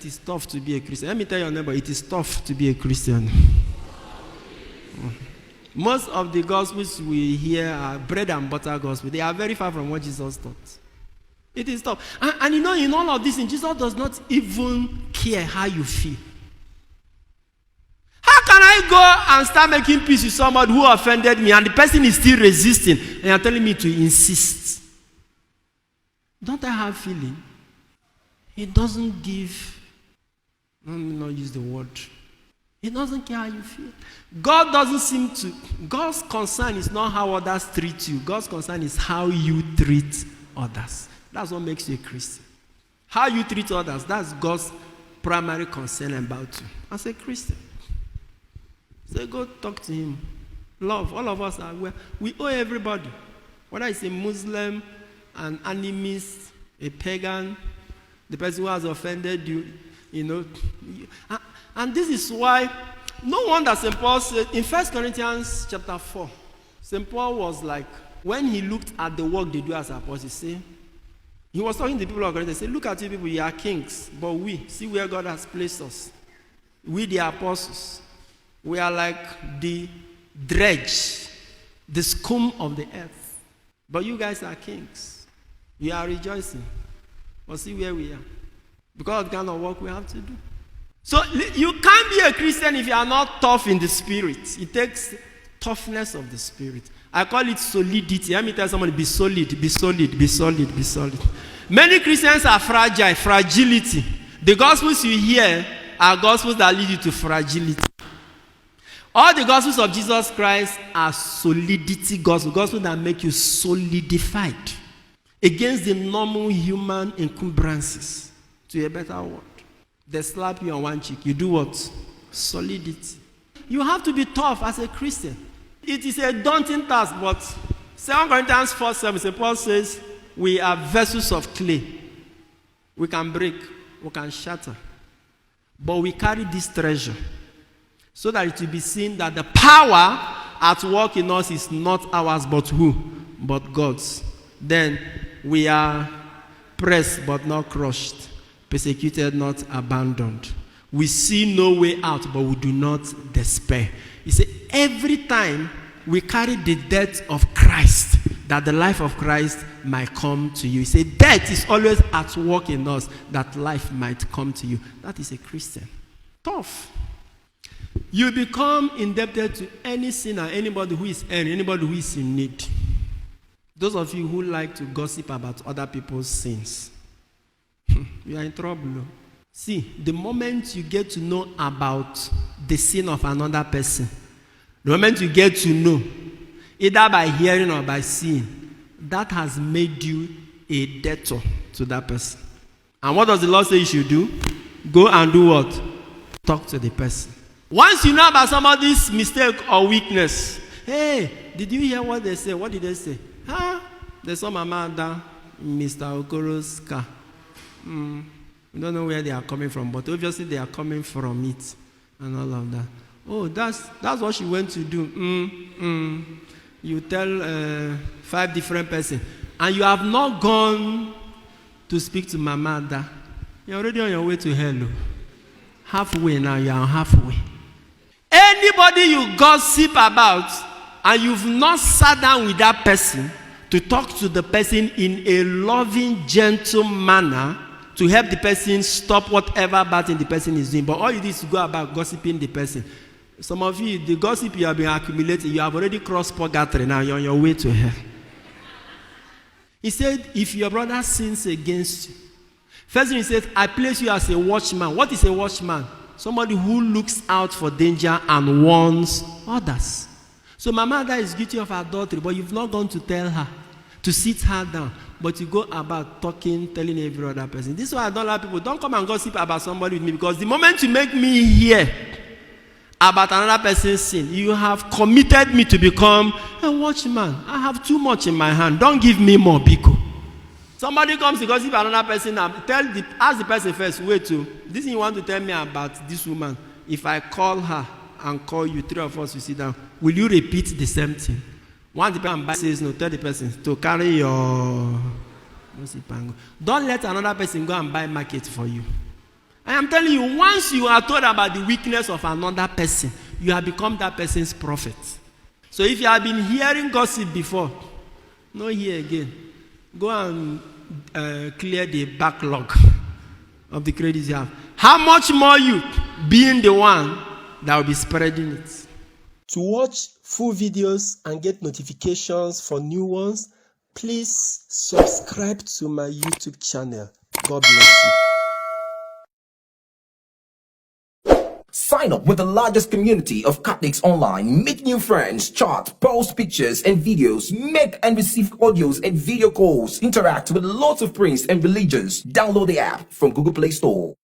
it is tough to be a Christian. Let me tell your neighbor, it is tough to be a Christian. Most of the gospels we hear are bread and butter gospel. They are very far from what Jesus taught. It is tough. And you know, in all of this, Jesus does not even care how you feel. How can I go and start making peace with somebody who offended me and the person is still resisting and you're telling me to insist? Don't I have feeling? He doesn't give, let me not use the word. He doesn't care how you feel. God doesn't seem to, God's concern is not how others treat you. God's concern is how you treat others. That's what makes you a Christian. How you treat others, that's God's primary concern about you as a Christian. So go talk to him. Love, all of us are aware. We owe everybody. Whether it's a Muslim, an animist, a pagan, the person who has offended you, you know. And this is why, no wonder St. Paul said, in 1 Corinthians chapter 4, St. Paul was like, when he looked at the work they do as apostles, he was talking to the people of Corinth, he said, look at you people, you are kings, but we, see where God has placed us. We the apostles, we are like the dredge, the scum of the earth. But you guys are kings. You are rejoicing. But see where we are. Because of the kind of work we have to do. So you can't be a Christian if you are not tough in the spirit. It takes toughness of the spirit. I call it solidity. Let me tell somebody, be solid, be solid, be solid, be solid. Many Christians are fragile, fragility. The gospels you hear are gospels that lead you to fragility. All the gospels of Jesus Christ are solidity gospels, gospels that make you solidified against the normal human encumbrances to a better world. They slap you on one cheek. You do what? Solidity. You have to be tough as a Christian. It is a daunting task, but 2 Corinthians 4:7, St. Paul says, we are vessels of clay. We can break, we can shatter. But we carry this treasure so that it will be seen that the power at work in us is not ours, but who? But God's. Then we are pressed but not crushed, persecuted, not abandoned. We see no way out, but we do not despair. You see, every time we carry the death of Christ, that the life of Christ might come to you. You say, death is always at work in us, that life might come to you. That is a Christian. Tough. You become indebted to any sinner, anybody who is erring, anybody who is in need. Those of you who like to gossip about other people's sins, you are in trouble. See, the moment you get to know about the sin of another person, the moment you get to know, either by hearing or by seeing, that has made you a debtor to that person. And what does the Lord say you should do? Go and do what? Talk to the person. Once you know about somebody's mistake or weakness, hey, did you hear what they say? What did they say? They saw Mama down Mr. Okoro's car. We don't know where they are coming from, but obviously they are coming from it and all of that. Oh, that's what she went to do. You tell 5 different persons, and you have not gone to speak to Mama Ada. You're already on your way to hell. Halfway now, you are halfway. Anybody you gossip about, and you've not sat down with that person to talk to the person in a loving, gentle manner to help the person stop whatever bad thing the person is doing. But all you do is go about gossiping the person. Some of you, the gossip you have been accumulating, you have already crossed purgatory. Now you're on your way to hell. He said, if your brother sins against you, first thing he said, I place you as a watchman. What is a watchman? Somebody who looks out for danger and warns others. So my mother is guilty of adultery, but you've not gone to tell her, to sit her down, but you go about talking, telling every other person. This is why I don't like people. Don't come and gossip about somebody with me, because the moment you make me hear about another person's sin, you have committed me to become a watchman. I have too much in my hand. Don't give me more, Biko. Somebody comes to gossip another person, ask the person first, wait, this thing you want to tell me about this woman, if I call her and call you, 3 of us, you sit down, will you repeat the same thing? Once the person says no, tell the person to carry your... Don't let another person go and buy market for you. I am telling you, once you are told about the weakness of another person, you have become that person's prophet. So if you have been hearing gossip before, no hear again. Go and clear the backlog of the credits you have. How much more you being the one that will be spreading it? To watch full videos and get notifications for new ones, please subscribe to my YouTube channel. God bless you. Sign up with the largest community of Catholics online. Meet new friends, chat, post pictures and videos, make and receive audios and video calls, interact with lots of priests and religions. Download the app from Google Play Store.